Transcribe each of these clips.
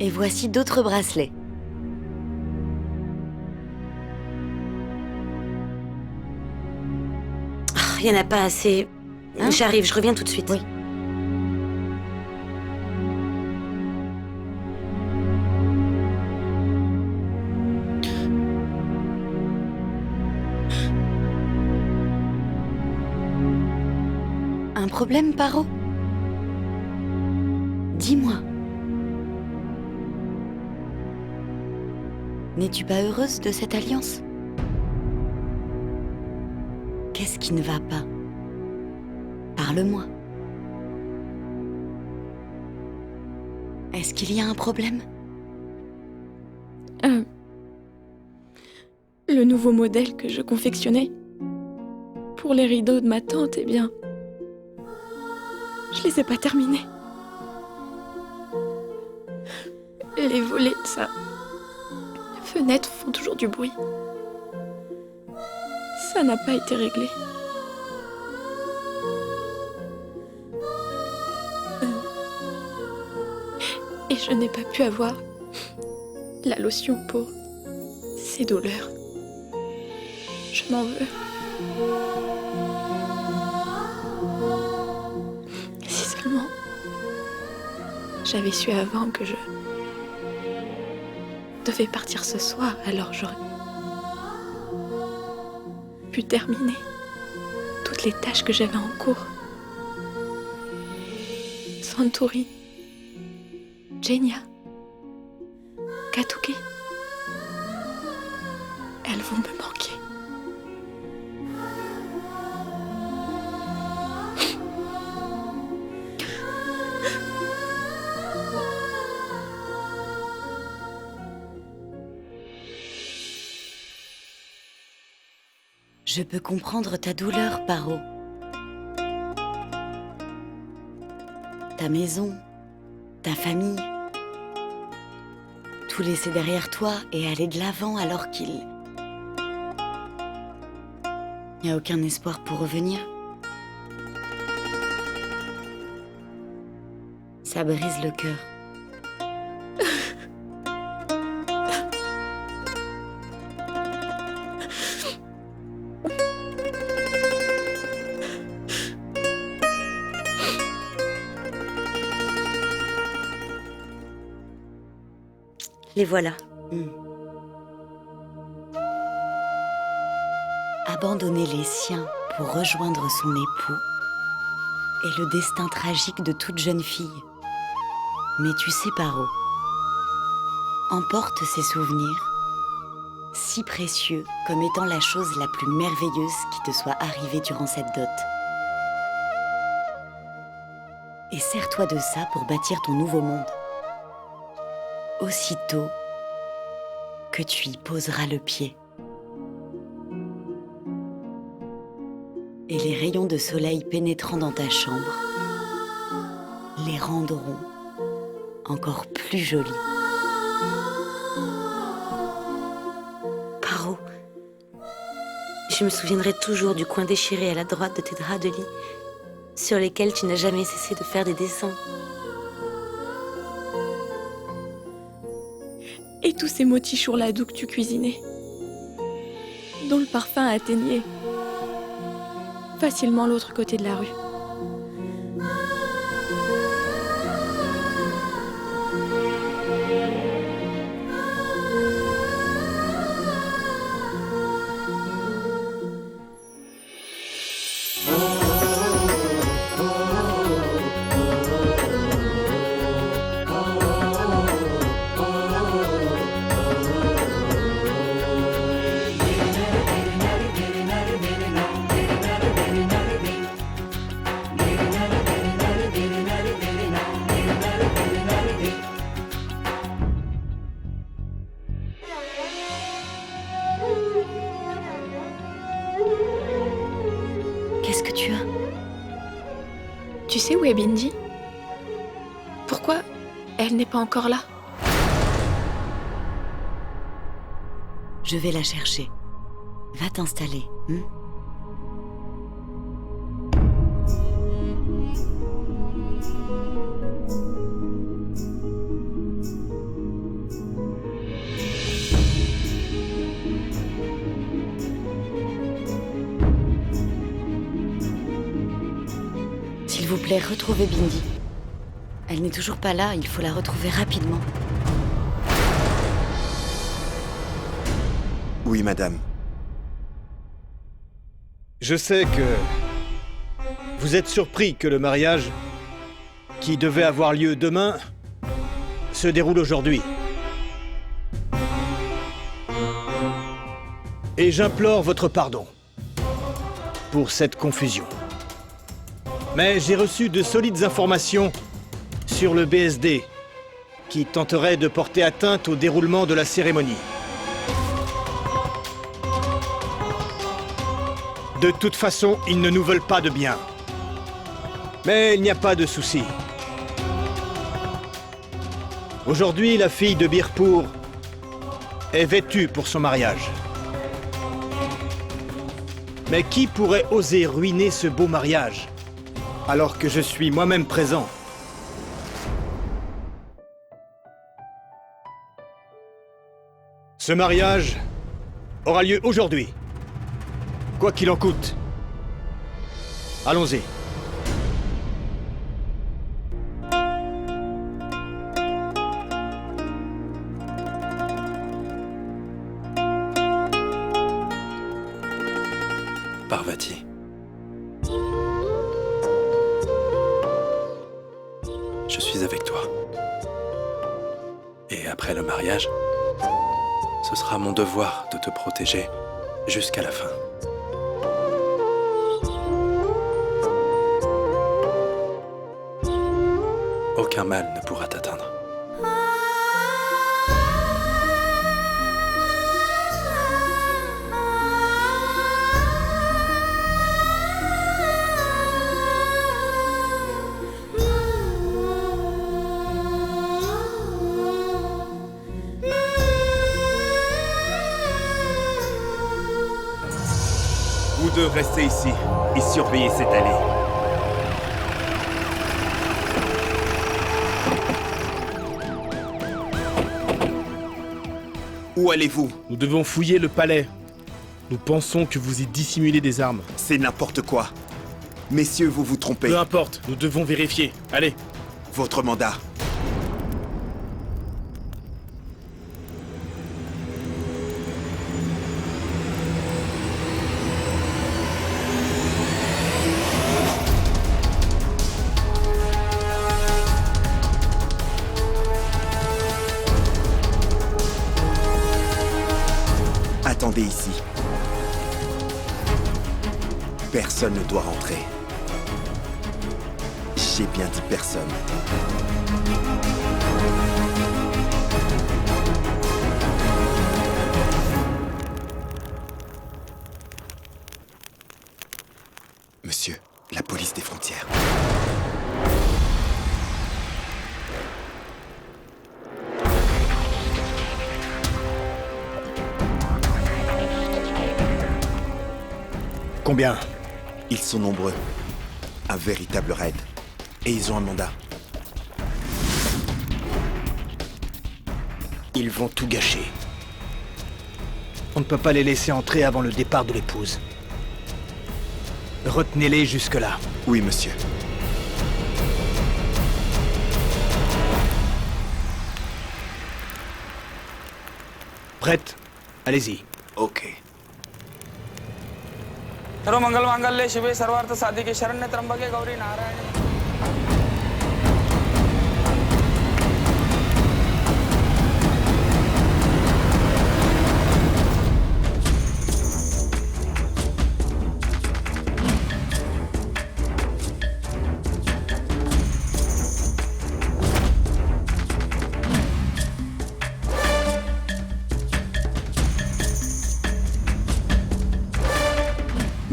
Et voici d'autres bracelets. Il n'y en a pas assez. Hein? J'arrive, je reviens tout de suite. Oui. Un problème, Paro? Dis-moi. N'es-tu pas heureuse de cette alliance? Qu'est-ce qui ne va pas? Parle-moi. Est-ce qu'il y a un problème? Le nouveau modèle que je confectionnais pour les rideaux de ma tante, eh bien, je les ai pas terminés. Les volets de sa fenêtre font toujours du bruit. Ça n'a pas été réglé. Et je n'ai pas pu avoir la lotion pour ces douleurs. Je m'en veux. Si seulement j'avais su avant que je devais partir ce soir, alors j'aurais pu terminer toutes les tâches que j'avais en cours. Santouri, Genia, Katuki, elles vont me manquer. Je peux comprendre ta douleur, Paro. Ta maison, ta famille, tout laisser derrière toi et aller de l'avant alors qu'il n'y a aucun espoir pour revenir. Ça brise le cœur. Les voilà. Abandonner les siens pour rejoindre son époux est le destin tragique de toute jeune fille. Mais tu sais, Paro, emporte ces souvenirs, si précieux comme étant la chose la plus merveilleuse qui te soit arrivée durant cette dot. Et sers-toi de ça pour bâtir ton nouveau monde. Aussitôt que tu y poseras le pied. Et les rayons de soleil pénétrant dans ta chambre les rendront encore plus jolies. Paro, je me souviendrai toujours du coin déchiré à la droite de tes draps de lit, sur lesquels tu n'as jamais cessé de faire des dessins. Et tous ces motifs chourladou que tu cuisinais, dont le parfum atteignait facilement l'autre côté de la rue. Qu'est-ce que tu as? Tu sais où est Bindi? Pourquoi elle n'est pas encore là? Je vais la chercher. Va t'installer. vous plaît, retrouvez Bindi. Elle n'est toujours pas là, il faut la retrouver rapidement. Oui, madame. Je sais que vous êtes surpris que le mariage, qui devait avoir lieu demain, se déroule aujourd'hui. Et j'implore votre pardon pour cette confusion. Mais j'ai reçu de solides informations sur le BSD qui tenterait de porter atteinte au déroulement de la cérémonie. De toute façon, ils ne nous veulent pas de bien. Mais il n'y a pas de souci. Aujourd'hui, la fille de Birpur est vêtue pour son mariage. Mais qui pourrait oser ruiner ce beau mariage, alors que je suis moi-même présent? Ce mariage aura lieu aujourd'hui. Quoi qu'il en coûte. Allons-y. Parvati. Je suis avec toi. Et après le mariage, ce sera mon devoir de te protéger jusqu'à la fin. Aucun mal ne pourra t'atteindre. Vous deux restez ici et surveillez cette allée. Où allez-vous? Nous devons fouiller le palais. Nous pensons que vous y dissimulez des armes. C'est n'importe quoi. Messieurs, vous vous trompez. Peu importe, nous devons vérifier. Allez. Votre mandat. Attendez ici. Personne ne doit rentrer. J'ai bien dit personne. Monsieur, la police des frontières. Combien? Ils sont nombreux. Un véritable raid. Et ils ont un mandat. Ils vont tout gâcher. On ne peut pas les laisser entrer avant le départ de l'épouse. Retenez-les jusque-là. Oui, monsieur. Prête? Allez-y. Ok. सर्व मंगल मांगल्ये शिवे सर्वार्थ साधिके शरण्ये त्र्यंबके गौरी Narayani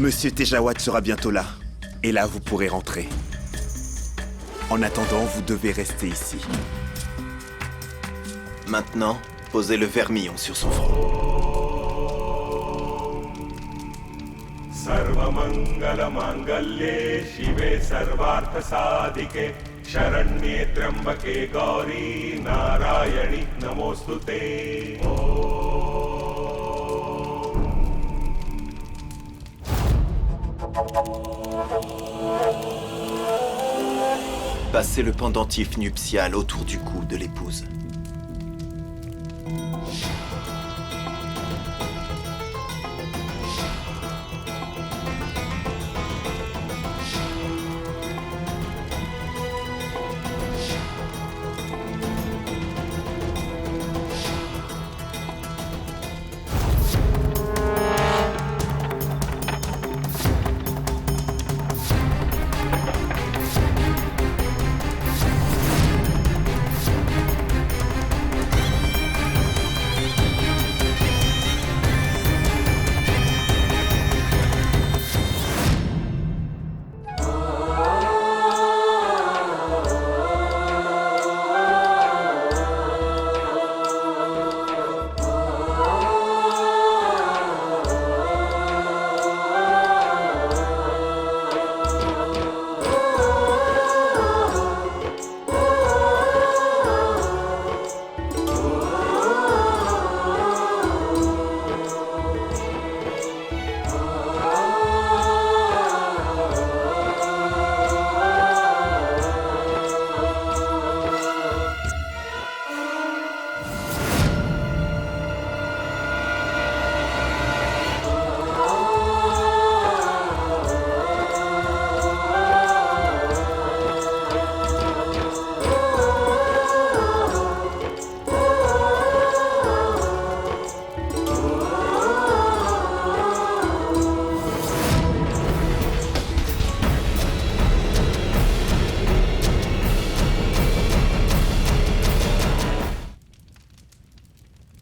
Monsieur Tejawad sera bientôt là. Et là, vous pourrez rentrer. En attendant, vous devez rester ici. Maintenant, posez le vermillon sur son front. सर्वमंगल मांगल्ये शिवे सर्वार्थ साधिके शरण्ये त्र्यंबके गौरी नारायणी नमोस्तुते। Passez le pendentif nuptial autour du cou de l'épouse.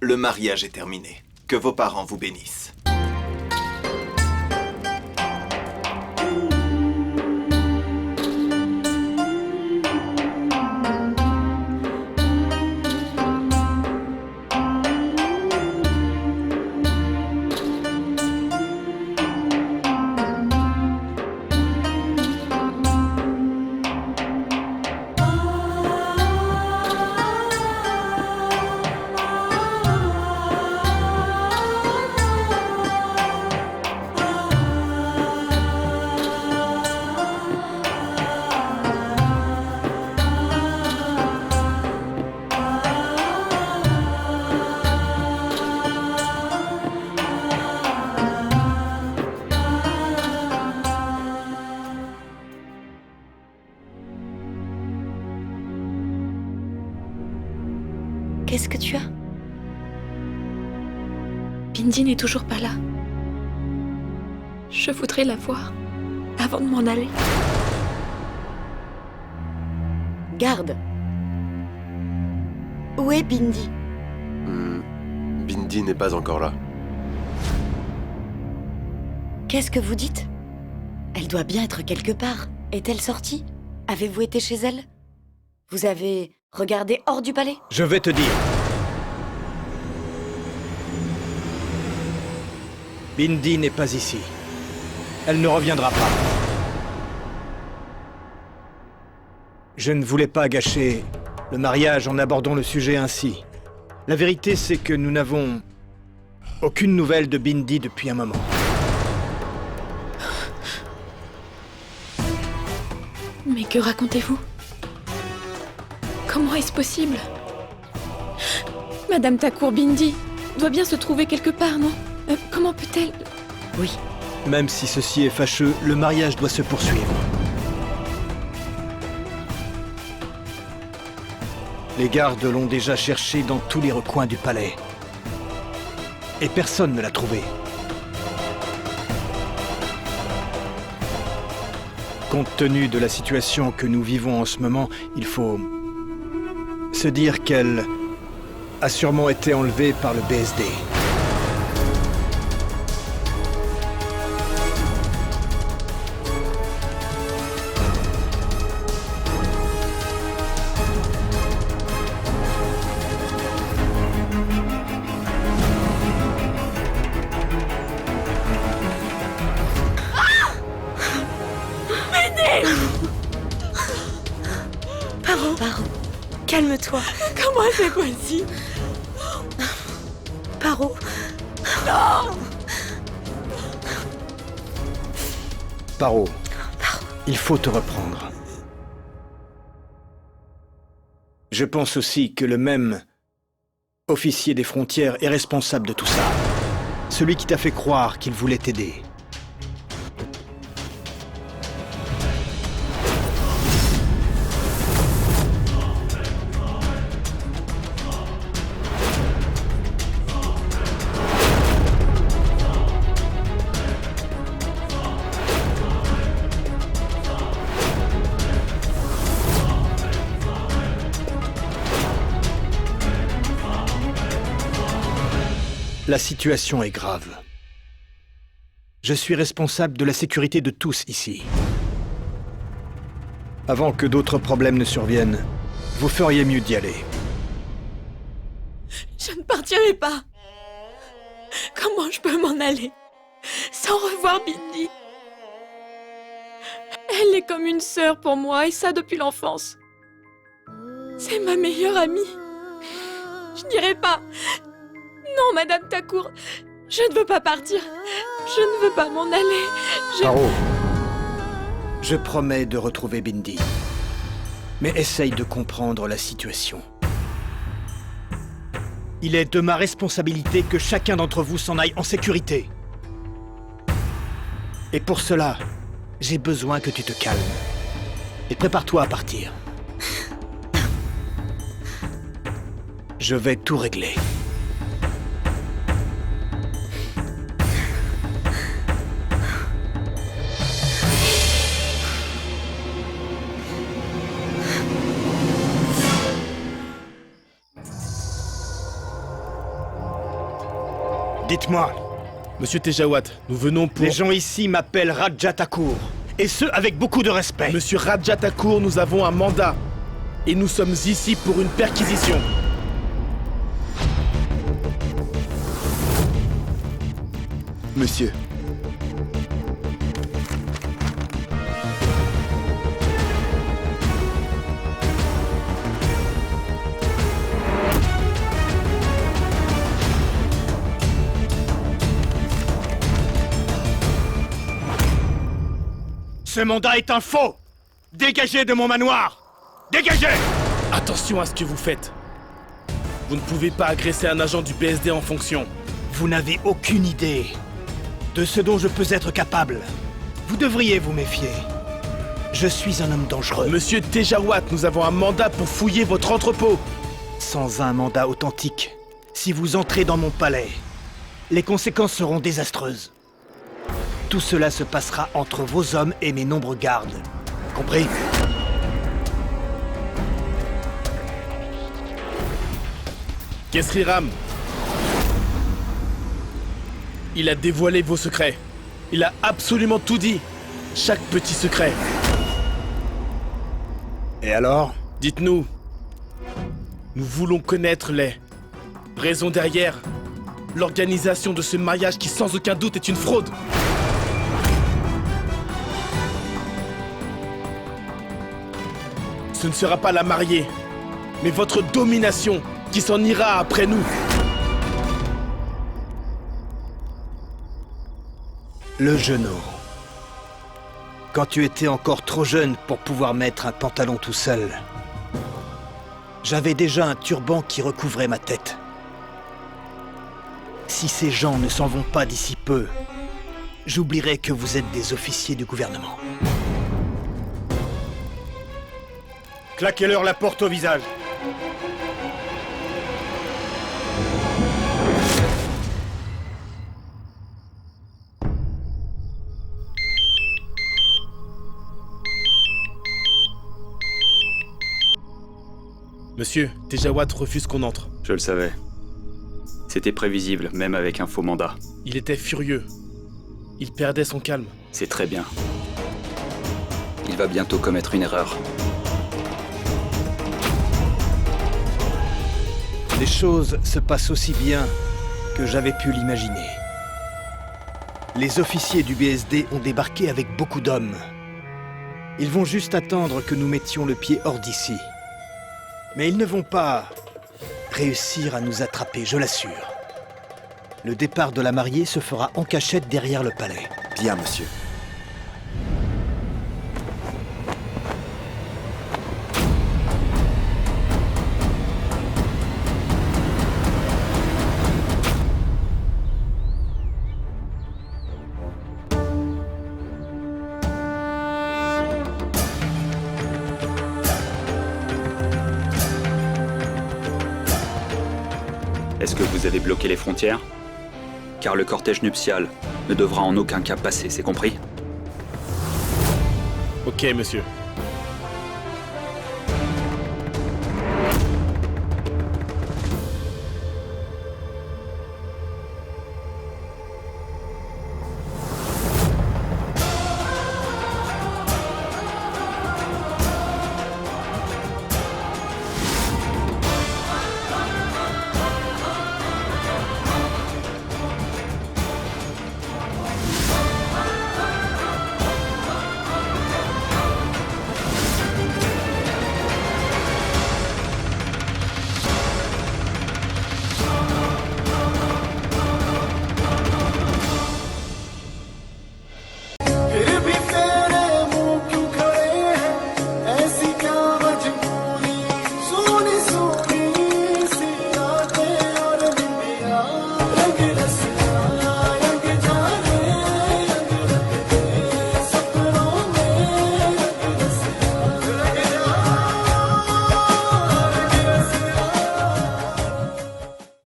Le mariage est terminé. Que vos parents vous bénissent. Qu'est-ce que tu as? Bindi n'est toujours pas là. Je voudrais la voir avant de m'en aller. Garde. Où est Bindi? Bindi n'est pas encore là. Qu'est-ce que vous dites? Elle doit bien être quelque part. Est-elle sortie? Avez-vous été chez elle? Vous avez regardé hors du palais? Je vais te dire. Bindi n'est pas ici. Elle ne reviendra pas. Je ne voulais pas gâcher le mariage en abordant le sujet ainsi. La vérité, c'est que nous n'avons aucune nouvelle de Bindi depuis un moment. Mais que racontez-vous? Comment est-ce possible? Madame Thakur Bindi doit bien se trouver quelque part, non? Comment peut-elle? Oui. Même si ceci est fâcheux, le mariage doit se poursuivre. Les gardes l'ont déjà cherchée dans tous les recoins du palais. Et personne ne l'a trouvée. Compte tenu de la situation que nous vivons en ce moment, il faut se dire qu'elle a sûrement été enlevée par le BSD. Paro, calme-toi. Comment c'est possible? Paro. Paro, il faut te reprendre. Je pense aussi que le même officier des frontières est responsable de tout ça. Celui qui t'a fait croire qu'il voulait t'aider. La situation est grave. Je suis responsable de la sécurité de tous ici. Avant que d'autres problèmes ne surviennent, vous feriez mieux d'y aller. Je ne partirai pas. Comment je peux m'en aller sans revoir Bindi? Elle est comme une sœur pour moi, et ça depuis l'enfance. C'est ma meilleure amie. Je n'irai pas. Non, Madame Thakur, je ne veux pas partir. Je ne veux pas m'en aller. Paro, je promets de retrouver Bindi. Mais essaye de comprendre la situation. Il est de ma responsabilité que chacun d'entre vous s'en aille en sécurité. Et pour cela, j'ai besoin que tu te calmes. Et prépare-toi à partir. Je vais tout régler. Dites-moi. Monsieur Tejawat, nous venons pour... Les gens ici m'appellent Raja Thakur. Et ce, avec beaucoup de respect. Monsieur Raja Thakur, nous avons un mandat. Et nous sommes ici pour une perquisition. Monsieur. Ce mandat est un faux! Dégagez de mon manoir! Dégagez! Attention à ce que vous faites. Vous ne pouvez pas agresser un agent du BSD en fonction. Vous n'avez aucune idée de ce dont je peux être capable. Vous devriez vous méfier. Je suis un homme dangereux. Monsieur Tejawat, nous avons un mandat pour fouiller votre entrepôt. Sans un mandat authentique, si vous entrez dans mon palais, les conséquences seront désastreuses. Tout cela se passera entre vos hommes et mes nombreux gardes. Compris? Kesri Ram. Il a dévoilé vos secrets. Il a absolument tout dit. Chaque petit secret. Et alors? Dites-nous. Nous voulons connaître les raisons derrière l'organisation de ce mariage qui sans aucun doute est une fraude. Ce ne sera pas la mariée, mais votre domination qui s'en ira après nous. Le genou. Quand tu étais encore trop jeune pour pouvoir mettre un pantalon tout seul, j'avais déjà un turban qui recouvrait ma tête. Si ces gens ne s'en vont pas d'ici peu, j'oublierai que vous êtes des officiers du gouvernement. Claquez-leur la porte au visage. Monsieur, Tejawat refuse qu'on entre. Je le savais. C'était prévisible, même avec un faux mandat. Il était furieux. Il perdait son calme. C'est très bien. Il va bientôt commettre une erreur. Les choses se passent aussi bien que j'avais pu l'imaginer. Les officiers du BSD ont débarqué avec beaucoup d'hommes. Ils vont juste attendre que nous mettions le pied hors d'ici. Mais ils ne vont pas réussir à nous attraper, je l'assure. Le départ de la mariée se fera en cachette derrière le palais. Bien, monsieur. Est-ce que vous avez bloqué les frontières? Car le cortège nuptial ne devra en aucun cas passer, c'est compris? Ok, monsieur. Soon, soon, see, I